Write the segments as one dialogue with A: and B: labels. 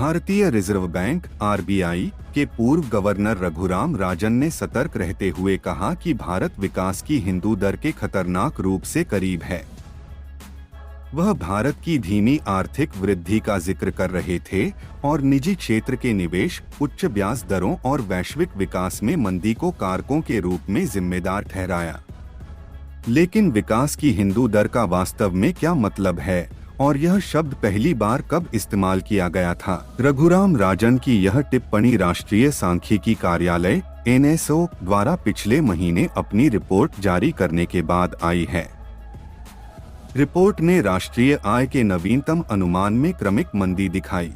A: भारतीय reserve bank (RBI) के पूर्व गवर्नर रघुराम राजन ने सतर्क रहते हुए कहा कि भारत विकास की हिंदू दर के खतरनाक रूप से करीब है। वह भारत की धीमी आर्थिक वृद्धि का जिक्र कर रहे थे और निजी क्षेत्र के निवेश, उच्च ब्याज दरों और वैश्विक विकास में मंदी को कारकों के रूप में जिम्मेदार ठहराया। लेकिन विकास की हिंदू दर का वास्तव में क्या मतलब है और यह शब्द पहली बार कब इस्तेमाल किया गया था? रघुराम राजन की यह टिप्पणी राष्ट्रीय सांख्यिकी कार्यालय (NSO) द्वारा पिछले महीने अपनी रिपोर्ट जारी करने के बाद आई है। रिपोर्ट ने राष्ट्रीय आय के नवीनतम अनुमान में क्रमिक मंदी दिखाई।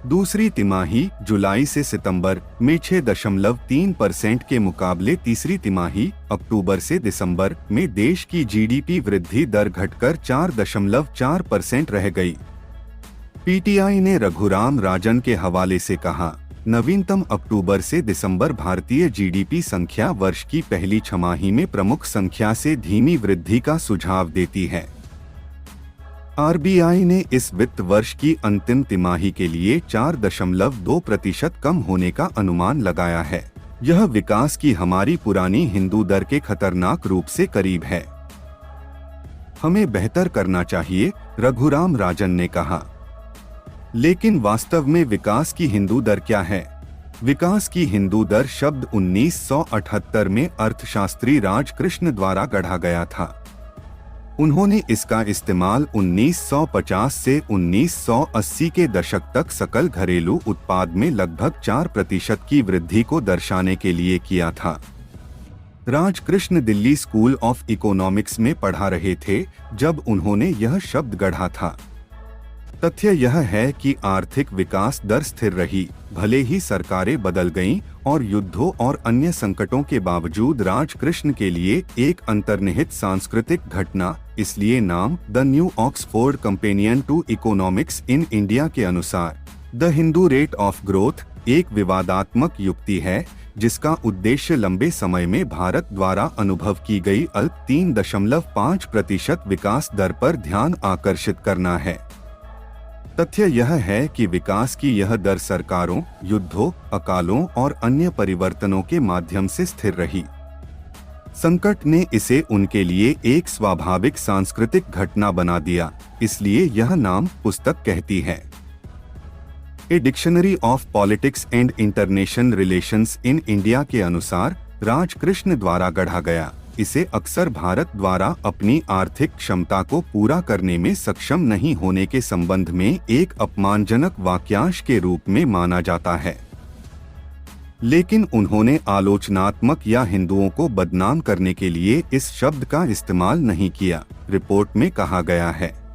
A: दूसरी तिमाही जुलाई से सितंबर में 6.3% के मुकाबले तीसरी तिमाही अक्टूबर से दिसंबर में देश की जीडीपी वृद्धि दर घटकर 4.4% रह गई। पीटीआई ने रघुराम राजन के हवाले से कहा, नवीनतम अक्टूबर से दिसंबर भारतीय जीडीपी संख्या वर्ष की पहली छमाही में प्रमुख संख्या से धीमी वृद्धि का सुझाव देती है। आरबीआई ने इस वित्त वर्ष की अंतिम तिमाही के लिए 4.2% कम होने का अनुमान लगाया है। यह विकास की हमारी पुरानी हिंदू दर के खतरनाक रूप से करीब है। हमें बेहतर करना चाहिए, रघुराम राजन ने कहा। लेकिन वास्तव में विकास की हिंदू दर क्या है? विकास की हिंदू दर शब्द 1978 में अर्थशास्त्री राजकृष्ण द्वारा गढ़ा गया था। उन्होंने इसका इस्तेमाल 1950 से 1980 के दशक तक सकल घरेलू उत्पाद में लगभग 4% की वृद्धि को दर्शाने के लिए किया था। Rajkrishna Delhi school of economics में पढ़ा रहे थे जब उन्होंने यह शब्द गढ़ा था। तथ्य यह है कि आर्थिक विकास दर स्थिर रही, भले ही सरकारें बदल गईं और युद्धों और अन्य संकटों के बावजूद। राजकृष्ण के लिए एक अंतर्निहित सांस्कृतिक घटना, इसलिए नाम the new Oxford companion to economics in India के अनुसार the Hindu rate of growth एक विवादात्मक युक्ति है जिसका उद्देश्य लंबे समय में भारत द्वारा अनुभव की गई अल्प 3.5% विकास दर पर ध्यान आकर्षित करना है। तथ्य यह है कि विकास की यह दर सरकारों, युद्धों, अकालों और अन्य परिवर्तनों के माध्यम से स्थिर रही। संकट ने इसे उनके लिए एक स्वाभाविक सांस्कृतिक घटना बना दिया, इसलिए यह नाम पुस्तक कहती है। A dictionary of politics and international relations in India के अनुसार राजकृष्ण द्वारा गढ़ा गया। इसे अक्सर भारत द्वारा अपनी आर्थिक क्षमता को पूरा करने में सक्षम नहीं होने के संबंध में एक अपमानजनक वाक्यांश के रूप में माना जाता है। लेकिन उन्होंने आलोचनात्मक या हिंदुओं को बदनाम करने के लिए इस शब्द का इस्तेमाल नहीं किया, रिपोर्ट में कहा गया है।